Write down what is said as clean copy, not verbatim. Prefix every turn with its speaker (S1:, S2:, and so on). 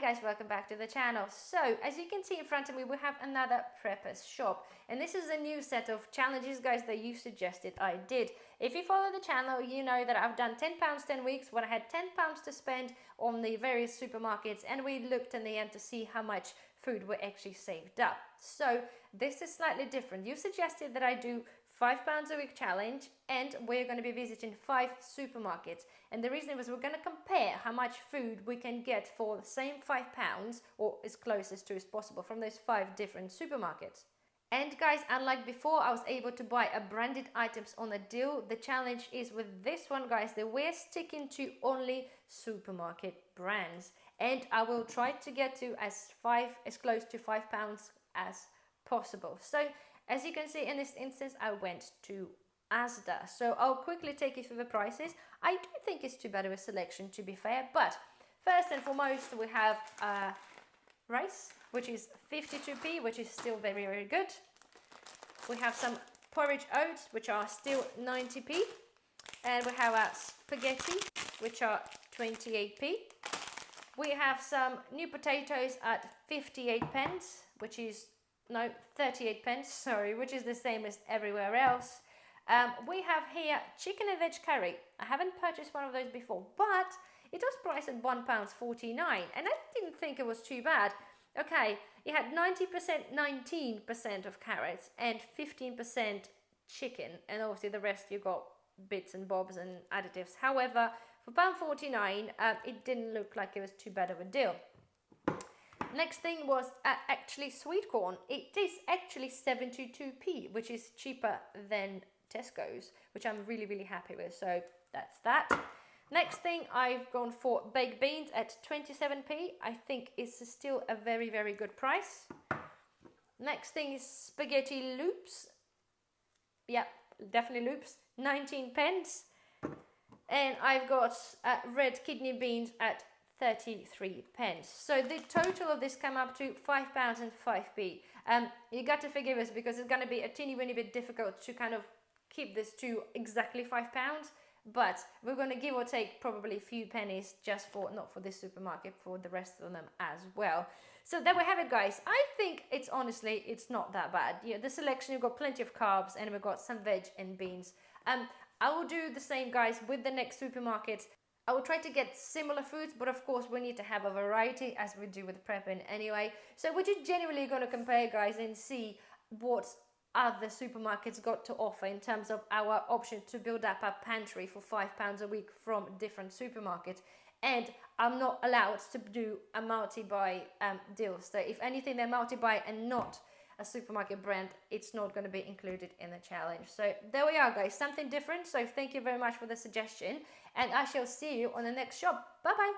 S1: guys, welcome back to the channel. So as you can see in front of me, we have another Preppers shop, and this is a new set of challenges, guys, that you suggested I did. If you follow the channel, you know that I've done £10 10 weeks when I had £10 to spend on the various supermarkets, and we looked in the end to see how much food we actually saved up. So this is slightly different. You suggested that I do £5 a week challenge, and we're going to be visiting 5 supermarkets, and the reason was we're going to compare how much food we can get for the same £5 or as closest to as possible from those 5 different supermarkets. And guys, unlike before, I was able to buy a branded items on a deal. The challenge is with this one, guys, that we're sticking to only supermarket brands, and I will try to get to as close to £5 as possible. So as you can see in this instance, I went to Asda. So I'll quickly take you through the prices. I do think it's too bad of a selection, to be fair, but first and foremost, we have rice, which is 52p, which is still very, very good. We have some porridge oats, which are still 90p. And we have our spaghetti, which are 28p. We have some new potatoes at 58 pence, which is 38 pence, sorry, which is the same as everywhere else. We have here chicken and veg curry. I haven't purchased one of those before, but it was priced at £1.49, and I didn't think it was too bad. Okay, it had 19% of carrots and 15% chicken, and obviously the rest you got bits and bobs and additives. However, for £1.49, it didn't look like it was too bad of a deal. Next thing was actually sweet corn. It is actually 72p, which is cheaper than Tesco's, which I'm really, really happy with. So that's that. Next thing, I've gone for baked beans at 27p. I think it's still a very, very good price. Next thing is spaghetti loops. Yep, definitely loops, 19 pence. And I've got red kidney beans at 33 pence. So the total of this come up to £5 and 5p. You got to forgive us because it's going to be a teeny weeny bit difficult to kind of keep this to exactly £5, but we're going to give or take probably a few pennies just for, not for this supermarket, for the rest of them as well. So there we have it, guys. I think it's honestly, it's not that bad. Yeah, the selection, you've got plenty of carbs, and we've got some veg and beans. I will do the same, guys, with the next supermarket. I will try to get similar foods, but of course we need to have a variety, as we do with prepping anyway. So we're just genuinely going to compare, guys, and see what other supermarkets got to offer in terms of our option to build up a pantry for £5 a week from different supermarkets. And I'm not allowed to do a multi-buy deal. So if anything, they're multi-buy and not a supermarket brand, it's not going to be included in the challenge. So there we are, guys, something different. So thank you very much for the suggestion, and I shall see you on the next shop. Bye bye.